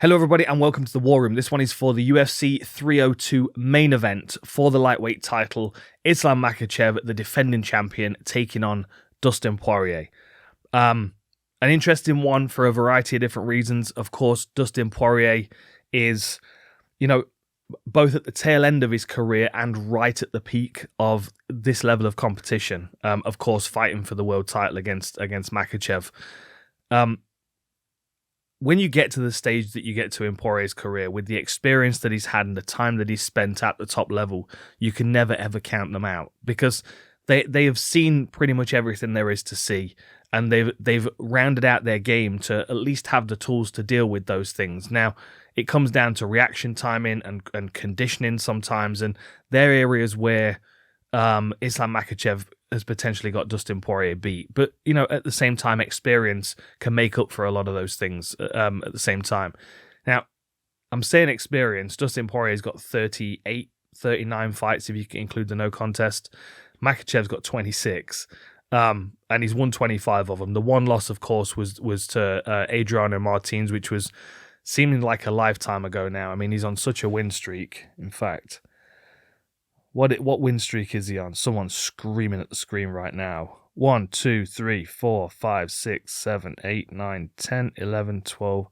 Hello everybody and welcome to the War Room. This one is for the UFC 302 main event for the lightweight title. Islam Makhachev, the defending champion, taking on Dustin Poirier. An interesting one for a variety of different reasons. Of course, Dustin Poirier is, both at the tail end of his career and right at the peak of this level of competition. Of course, fighting for the world title against Makhachev. When you get to the stage that you get to in Poirier's career, with the experience that he's had and the time that he's spent at the top level, you can never ever count them out, because they have seen pretty much everything there is to see, and they've rounded out their game to at least have the tools to deal with those things. Now, it comes down to reaction timing and conditioning sometimes, and they're areas where Islam Makhachev has potentially got Dustin Poirier beat. But, at the same time, experience can make up for a lot of those things at the same time. Now, I'm saying experience. Dustin Poirier's got 39 fights, if you can include the no contest. Makhachev's got 26, and he's won 25 of them. The one loss, of course, was to Adriano Martins, which was seeming like a lifetime ago now. I mean, he's on such a win streak, in fact. What win streak is he on? Someone's screaming at the screen right now. 1, 2, 3, 4, 5, 6, 7, 8, 9, 10, 11, 12.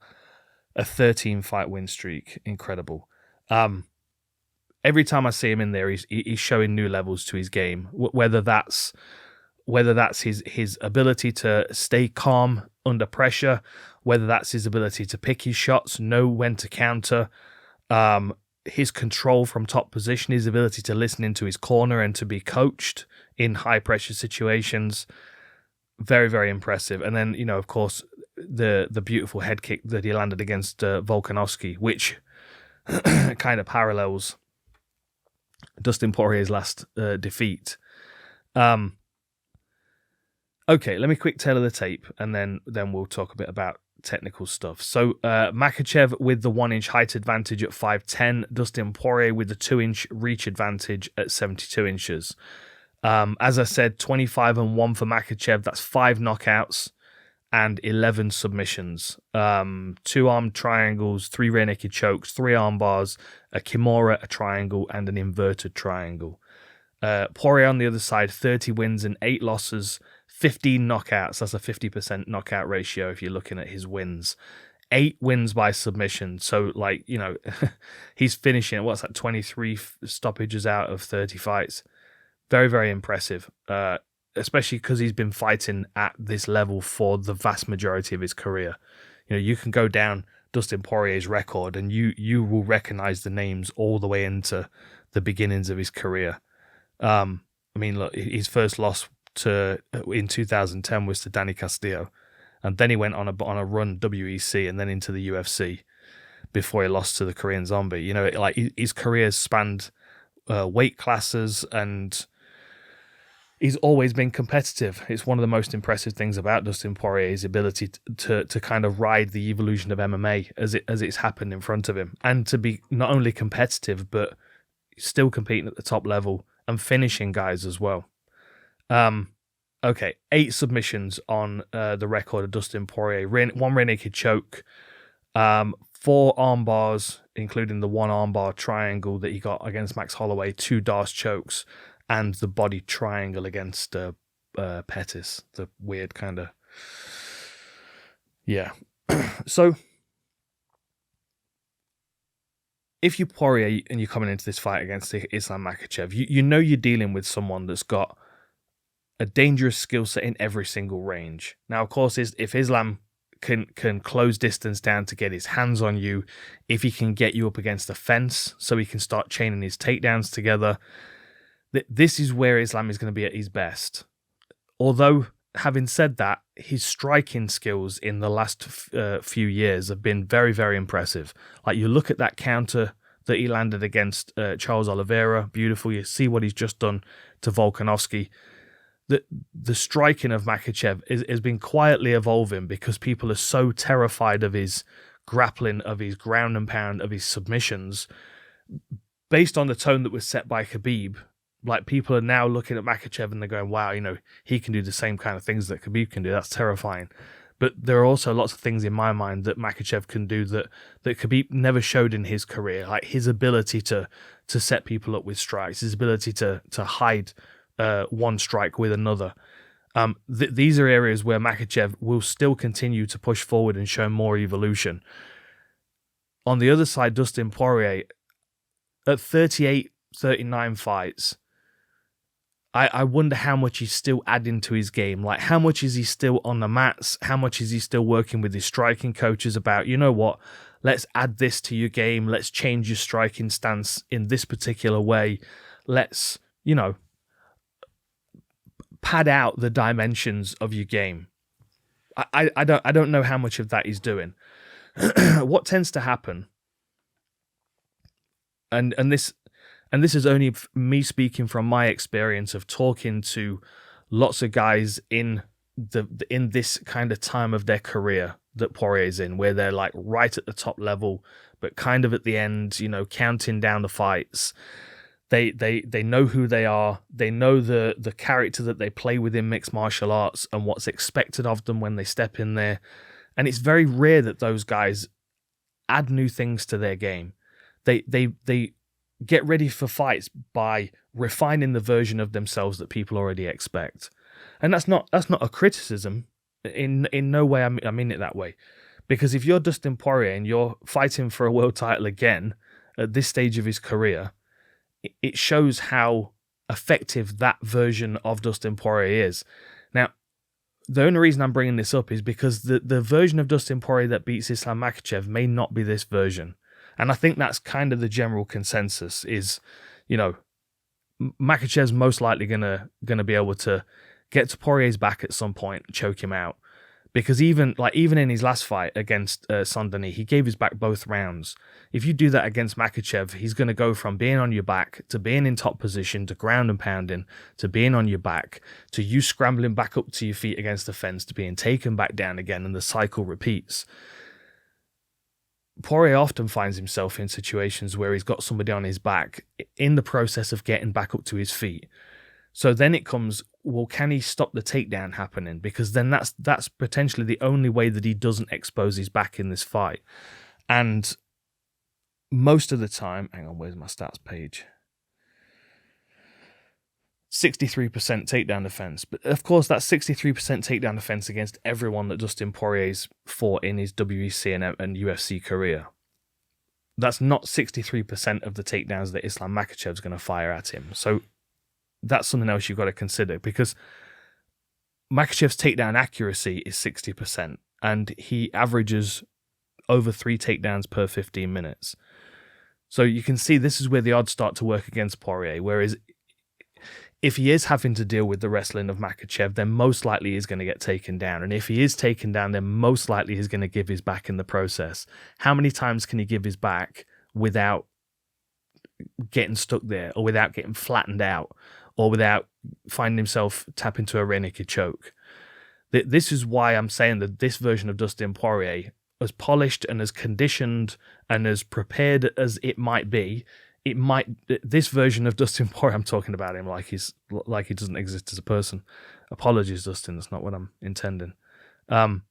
A 13-fight win streak. Incredible. Every time I see him in there, he's showing new levels to his game. Whether that's his ability to stay calm under pressure, whether that's his ability to pick his shots, know when to counter, his control from top position, his ability to listen into his corner and to be coached in high pressure situations. Very, very impressive. And then, of course, the beautiful head kick that he landed against Volkanovski, which kind of parallels Dustin Poirier's last defeat. Okay, let me quick tell the tape, and then we'll talk a bit about technical stuff. So Makhachev with the 1-inch height advantage at 5'10", Dustin Poirier with the 2-inch reach advantage at 72 inches. As I said, 25-1 for Makhachev. That's 5 knockouts and 11 submissions. 2 arm triangles, 3 rear naked chokes, 3 arm bars, a kimura, a triangle, and an inverted triangle. Poirier on the other side, 30 wins and 8 losses, 15 knockouts. That's a 50% knockout ratio if you're looking at his wins. 8 wins by submission. So, he's finishing, 23 stoppages out of 30 fights. Very, very impressive, especially because he's been fighting at this level for the vast majority of his career. You can go down Dustin Poirier's record and you will recognize the names all the way into the beginnings of his career. Look, his first loss in 2010 was to Danny Castillo, and then he went on a run WEC and then into the UFC before he lost to the Korean Zombie. His career spanned weight classes, and he's always been competitive. It's one of the most impressive things about Dustin Poirier, his ability to kind of ride the evolution of MMA as it's happened in front of him, and to be not only competitive but still competing at the top level and finishing guys as well. 8 submissions on the record of Dustin Poirier. 1 rear naked choke, 4 arm bars, including the 1 arm bar triangle that he got against Max Holloway, 2 D'Arce chokes, and the body triangle against Pettis. The weird kind of... Yeah. So, if you're Poirier and you're coming into this fight against Islam Makhachev, you know you're dealing with someone that's got a dangerous skill set in every single range. Now, of course, if Islam can close distance down to get his hands on you, if he can get you up against the fence so he can start chaining his takedowns together, this is where Islam is going to be at his best. Although, having said that, his striking skills in the last few years have been very, very impressive. Like, you look at that counter that he landed against Charles Oliveira, beautiful. You see what he's just done to Volkanovski. The striking of Makhachev has been quietly evolving because people are so terrified of his grappling, of his ground and pound, of his submissions. Based on the tone that was set by Khabib, like, people are now looking at Makhachev and they're going, wow, he can do the same kind of things that Khabib can do. That's terrifying. But there are also lots of things in my mind that Makhachev can do that could be never showed in his career, like his ability to set people up with strikes, his ability to hide one strike with another. These are areas where Makhachev will still continue to push forward and show more evolution. On the other side, Dustin Poirier, at 38-39 fights, I wonder how much he's still adding to his game. Like, how much is he still on the mats? How much is he still working with his striking coaches about, you know what, let's add this to your game. Let's change your striking stance in this particular way. Let's, pad out the dimensions of your game. I don't know how much of that he's doing. What tends to happen, and this is only me speaking from my experience of talking to lots of guys in this kind of time of their career that Poirier's in, where they're like right at the top level, but kind of at the end, counting down the fights. They know who they are. They know the character that they play within mixed martial arts and what's expected of them when they step in there. And it's very rare that those guys add new things to their game. They get ready for fights by refining the version of themselves that people already expect. And that's not a criticism. In no way I mean it that way. Because if you're Dustin Poirier and you're fighting for a world title again at this stage of his career, it shows how effective that version of Dustin Poirier is. Now, the only reason I'm bringing this up is because the version of Dustin Poirier that beats Islam Makhachev may not be this version. And I think that's kind of the general consensus is, Makhachev's most likely gonna be able to get to Poirier's back at some point, choke him out. Because even in his last fight against Saint-Denis, he gave his back both rounds. If you do that against Makhachev, he's going to go from being on your back to being in top position to ground and pounding to being on your back to you scrambling back up to your feet against the fence to being taken back down again, and the cycle repeats. Poirier often finds himself in situations where he's got somebody on his back in the process of getting back up to his feet. So then it comes, well, can he stop the takedown happening? Because then that's potentially the only way that he doesn't expose his back in this fight. And most of the time, hang on, where's my stats page? 63% takedown defense. But of course, that's 63% takedown defense against everyone that Dustin Poirier's fought in his WEC and UFC career. That's not 63% of the takedowns that Islam Makhachev's going to fire at him. So that's something else you've got to consider, because Makhachev's takedown accuracy is 60%, and he averages over 3 takedowns per 15 minutes. So you can see this is where the odds start to work against Poirier, whereas if he is having to deal with the wrestling of Makhachev, then most likely he's going to get taken down. And if he is taken down, then most likely he's going to give his back in the process. How many times can he give his back without getting stuck there, or without getting flattened out, or without finding himself tap into a rear naked choke? This is why I'm saying that this version of Dustin Poirier, as polished and as conditioned and as prepared as it might be, this version of Dustin Poirier, I'm talking about him like he doesn't exist as a person. Apologies, Dustin, that's not what I'm intending. What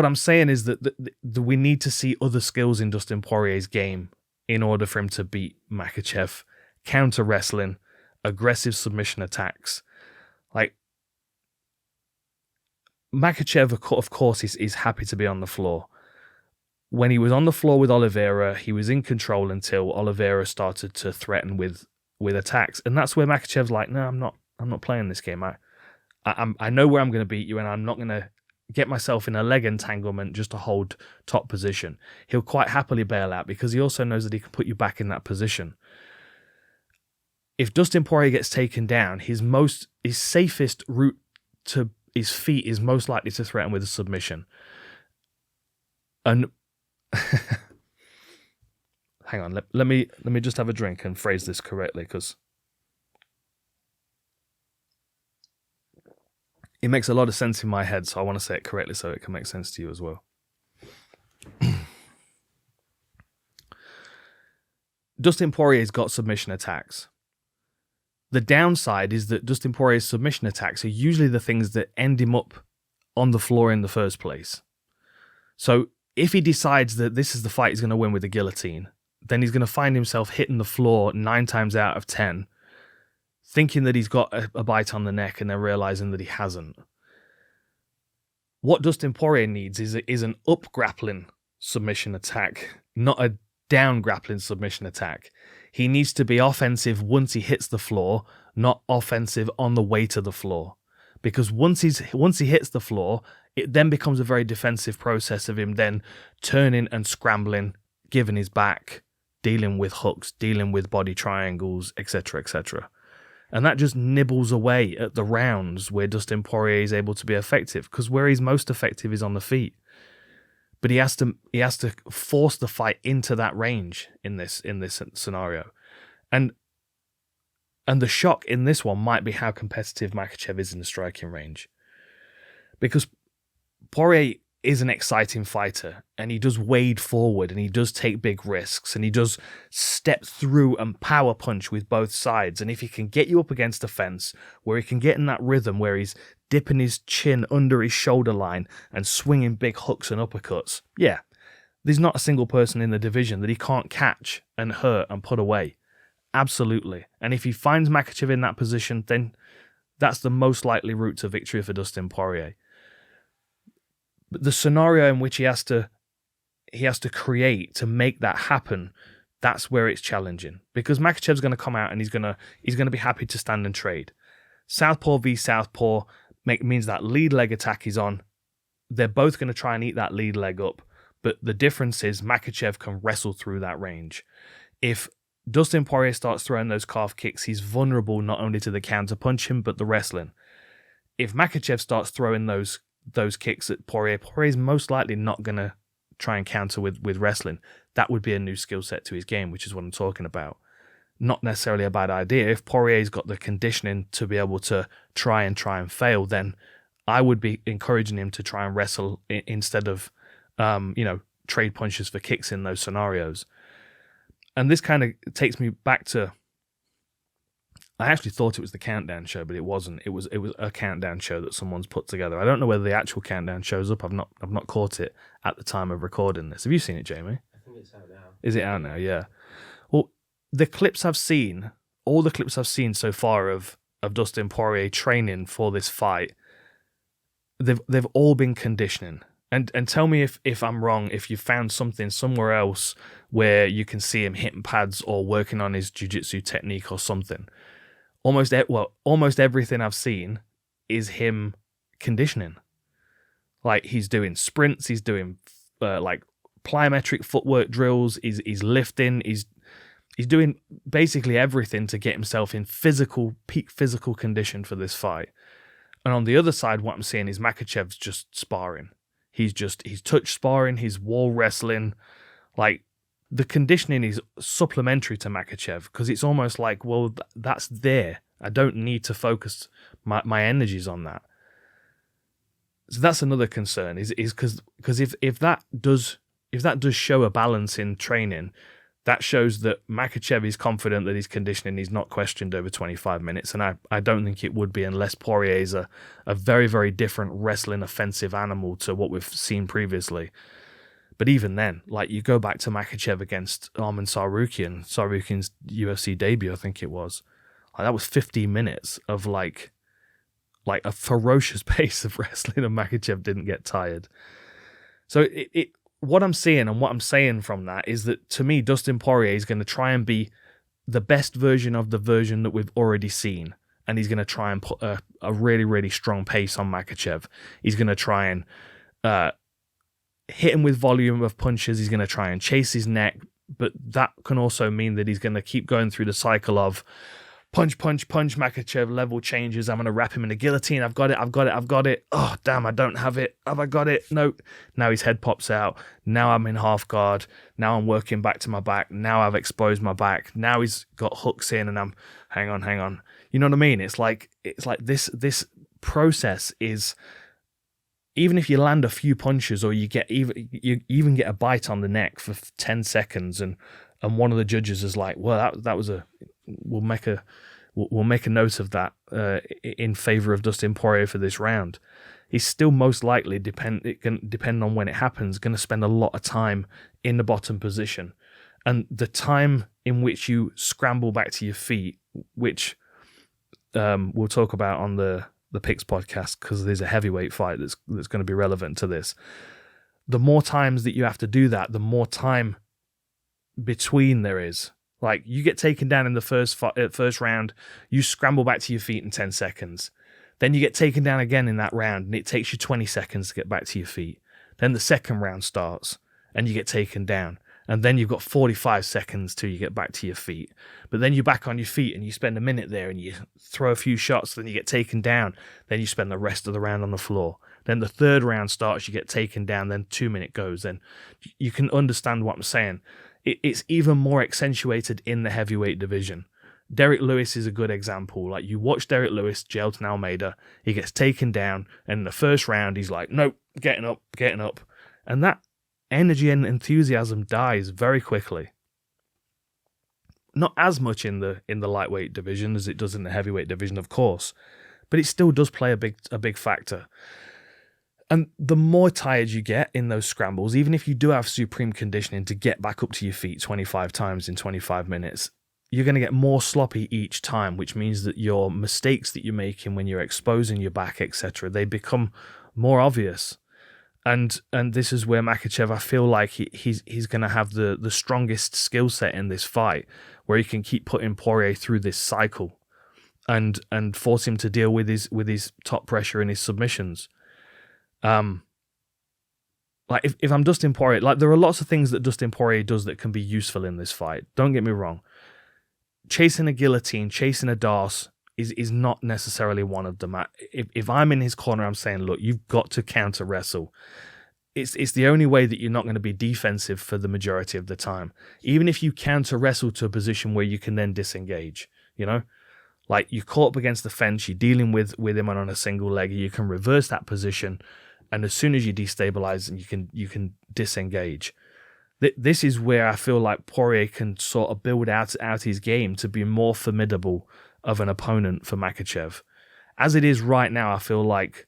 I'm saying is that we need to see other skills in Dustin Poirier's game in order for him to beat Makhachev. Counter wrestling, aggressive submission attacks. Like, Makhachev, of course, is happy to be on the floor. When he was on the floor with Oliveira, he was in control until Oliveira started to threaten with attacks, and that's where Makhachev's like, no, I'm not playing this game. I know where I'm going to beat you, and I'm not going to get myself in a leg entanglement just to hold top position. He'll quite happily bail out because he also knows that he can put you back in that position. If Dustin Poirier gets taken down, his safest route to his feet is most likely to threaten with a submission. And hang on, let me just have a drink and phrase this correctly, because it makes a lot of sense in my head, so I want to say it correctly so it can make sense to you as well. Dustin Poirier's got submission attacks. The downside is that Dustin Poirier's submission attacks are usually the things that end him up on the floor in the first place. So if he decides that this is the fight he's going to win with the guillotine, then he's going to find himself hitting the floor 9 times out of 10, thinking that he's got a bite on the neck and then realizing that he hasn't. What Dustin Poirier needs is an up grappling submission attack, not a down grappling submission attack. He needs to be offensive once he hits the floor, not offensive on the way to the floor. Because once he hits the floor, it then becomes a very defensive process of him then turning and scrambling, giving his back, dealing with hooks, dealing with body triangles, etc., etc. And that just nibbles away at the rounds where Dustin Poirier is able to be effective, because where he's most effective is on the feet. But he has to force the fight into that range in this scenario. And the shock in this one might be how competitive Makhachev is in the striking range. Because Poirier is an exciting fighter, and he does wade forward, and he does take big risks, and he does step through and power punch with both sides. And if he can get you up against a fence, where he can get in that rhythm where he's dipping his chin under his shoulder line and swinging big hooks and uppercuts, yeah, there's not a single person in the division that he can't catch and hurt and put away. Absolutely. And if he finds Makhachev in that position, then that's the most likely route to victory for Dustin Poirier. But the scenario in which he has to create to make that happen, that's where it's challenging. Because Makhachev's going to come out and he's going to be happy to stand and trade. Southpaw v Southpaw means that lead leg attack is on. They're both going to try and eat that lead leg up. But the difference is Makhachev can wrestle through that range. If Dustin Poirier starts throwing those calf kicks, he's vulnerable not only to the counter punching, but the wrestling. If Makhachev starts throwing those kicks at Poirier's most likely not going to try and counter with wrestling. That would be a new skill set to his game, which is what I'm talking about. Not necessarily a bad idea. If Poirier's got the conditioning to be able to try and fail, then I would be encouraging him to try and wrestle instead of, trade punches for kicks in those scenarios. And this kind of takes me back to, I actually thought it was the Countdown show, but it wasn't. It was a Countdown show that someone's put together. I don't know whether the actual Countdown shows up. I've not caught it at the time of recording this. Have you seen it, Jamie? I think it's out now. Is it out now? Yeah. Well, the clips I've seen, all the clips I've seen so far of Dustin Poirier training for this fight, they've all been conditioning. And tell me if I'm wrong, if you found something somewhere else where you can see him hitting pads or working on his jiu-jitsu technique or something. Almost everything I've seen is him conditioning. Like, he's doing sprints, he's doing like plyometric footwork drills, he's lifting, he's doing basically everything to get himself in peak physical condition for this fight. And on the other side, what I'm seeing is Makhachev's just sparring. He's touch sparring, he's wall wrestling. Like, the conditioning is supplementary to Makhachev, because it's almost like, well, that's there. I don't need to focus my energies on that. So that's another concern, is because if that does show a balance in training, that shows that Makhachev is confident that his conditioning is not questioned over 25 minutes, and I don't think it would be unless Poirier is a very, very different wrestling offensive animal to what we've seen previously. But even then, like, you go back to Makhachev against Arman Tsarukyan's UFC debut, I think it was. Like, that was 15 minutes of like a ferocious pace of wrestling, and Makhachev didn't get tired. So what I'm seeing and what I'm saying from that is that, to me, Dustin Poirier is going to try and be the best version of the version that we've already seen. And he's going to try and put a really, really strong pace on Makhachev. He's going to try and hit him with volume of punches. He's going to try and chase his neck. But that can also mean that he's going to keep going through the cycle of punch, Makhachev, level changes. I'm going to wrap him in a guillotine. I've got it. Oh, damn, I don't have it. Have I got it? No. Now his head pops out. Now I'm in half guard. Now I'm working back to my back. Now I've exposed my back. Now he's got hooks in, and I'm, hang on. You know what I mean? It's like this process is, even if you land a few punches, or you even get a bite on the neck for 10 seconds, and one of the judges is like, well, that was we'll make a note of that in favor of Dustin Poirier for this round. he's still most likely, depending on when it happens, going to spend a lot of time in the bottom position. And the time in which you scramble back to your feet, which we'll talk about on the Picks podcast, because there's a heavyweight fight that's going to be relevant to this. The more times that you have to do that, the more time between there is. Like, you get taken down in the first round, you scramble back to your feet in 10 seconds. Then you get taken down again in that round, and it takes you 20 seconds to get back to your feet. Then the second round starts, and you get taken down. And then you've got 45 seconds till you get back to your feet. But then you're back on your feet, and you spend a minute there, and you throw a few shots, then you get taken down. Then you spend the rest of the round on the floor. Then the third round starts, you get taken down, then 2 minute goes. Then you can understand what I'm saying. It's even more accentuated in the heavyweight division. Derek Lewis is a good example. Like, you watch Derek Lewis, Jailton Almeida, he gets taken down, and in the first round, he's like, nope, getting up. And that energy and enthusiasm dies very quickly. Not as much in the lightweight division as it does in the heavyweight division, of course, but it still does play a big factor. And the more tired you get in those scrambles, even if you do have supreme conditioning to get back up to your feet 25 times in 25 minutes, you're going to get more sloppy each time, which means that your mistakes that you're making when you're exposing your back, etc., they become more obvious. And this is where Makhachev, I feel like he's going to have the strongest skill set in this fight, where he can keep putting Poirier through this cycle and force him to deal with his top pressure and his submissions. Like, if I'm Dustin Poirier, like, there are lots of things that Dustin Poirier does that can be useful in this fight. Don't get me wrong. Chasing a guillotine, chasing a Darce is not necessarily one of them. If I'm in his corner, I'm saying, look, you've got to counter wrestle. It's the only way that you're not going to be defensive for the majority of the time. Even if you counter wrestle to a position where you can then disengage, you know? Like, you're caught up against the fence, you're dealing with him on a single leg, you can reverse that position, and as soon as you destabilize, you can disengage. This is where I feel like Poirier can sort of build out his game to be more formidable of an opponent for Makhachev. As it is right now, I feel like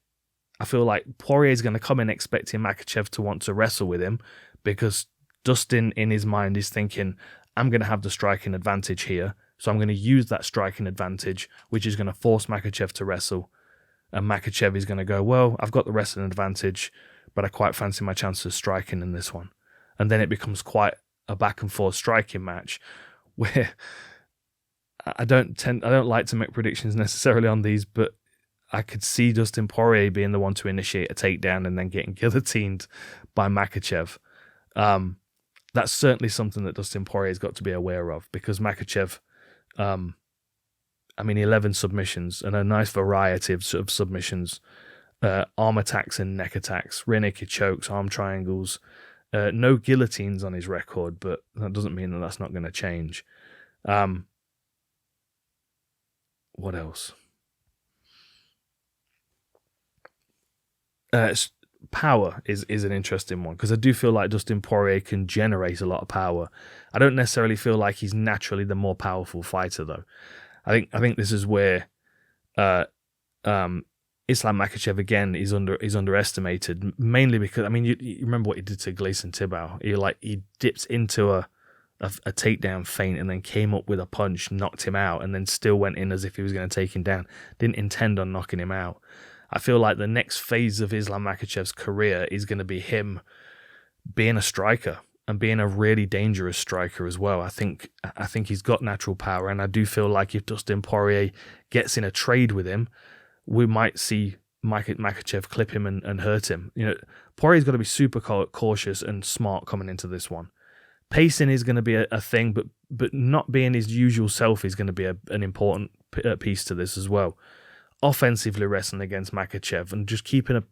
Poirier is going to come in expecting Makhachev to want to wrestle with him, because Dustin in his mind is thinking, I'm going to have the striking advantage here, so I'm going to use that striking advantage, which is going to force Makhachev to wrestle. And Makhachev is going to go, well, I've got the wrestling advantage, but I quite fancy my chances of striking in this one. And then it becomes quite a back and forth striking match, where I don't like to make predictions necessarily on these, but I could see Dustin Poirier being the one to initiate a takedown and then getting guillotined by Makhachev. That's certainly something that Dustin Poirier's got to be aware of, because Makhachev, 11 submissions and a nice variety of submissions, arm attacks and neck attacks, rear naked chokes, arm triangles, no guillotines on his record, but that doesn't mean that that's not going to change. What else? Power is an interesting one, because I do feel like Dustin Poirier can generate a lot of power. I don't necessarily feel like he's naturally the more powerful fighter, though. I think this is where Islam Makhachev again is underestimated, mainly because you remember what he did to Gleison Tibau. He dipped into a takedown feint and then came up with a punch, knocked him out, and then still went in as if he was going to take him down. Didn't intend on knocking him out. I feel like the next phase of Islam Makhachev's career is going to be him being a striker and being a really dangerous striker as well. I think he's got natural power, and I do feel like if Dustin Poirier gets in a trade with him, we might see Makhachev clip him and hurt him. Poirier's got to be super cautious and smart coming into this one. Pacing is going to be a thing, but not being his usual self is going to be an important piece to this as well. Offensively wrestling against Makhachev and just keeping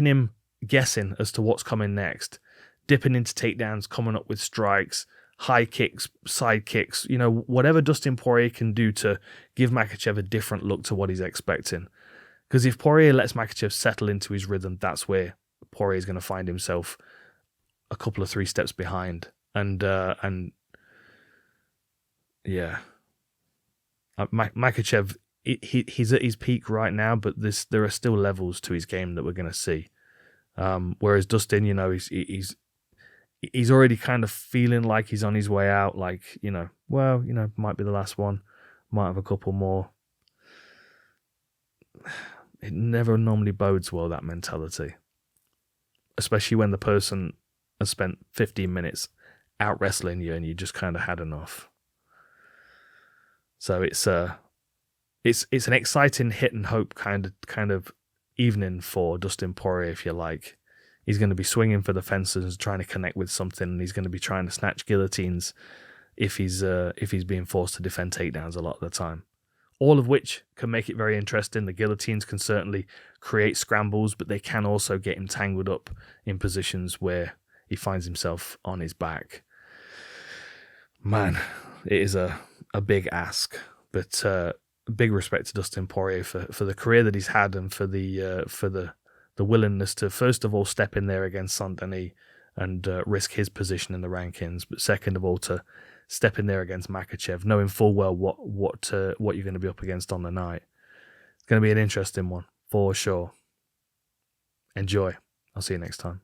him guessing as to what's coming next, dipping into takedowns, coming up with strikes, high kicks, side kicks, whatever Dustin Poirier can do to give Makhachev a different look to what he's expecting. Because if Poirier lets Makhachev settle into his rhythm, that's where Poirier is going to find himself a couple of 3 steps behind. Makhachev he's at his peak right now, but there are still levels to his game that we're going to see. Whereas Dustin, he's already kind of feeling like he's on his way out. Like, might be the last one, might have a couple more. It never normally bodes well, that mentality, especially when the person has spent 15 minutes out wrestling you and you just kind of had enough. So it's an exciting hit and hope kind of evening for Dustin Poirier, if you like. He's going to be swinging for the fences, trying to connect with something, and he's going to be trying to snatch guillotines if he's being forced to defend takedowns a lot of the time. All of which can make it very interesting. The guillotines can certainly create scrambles, but they can also get him tangled up in positions where he finds himself on his back. Man, it is a big ask, but big respect to Dustin Poirier for the career that he's had and for the willingness to, first of all, step in there against Saint-Denis and risk his position in the rankings, but second of all, to step in there against Makhachev, knowing full well what you're going to be up against on the night. It's going to be an interesting one, for sure. Enjoy. I'll see you next time.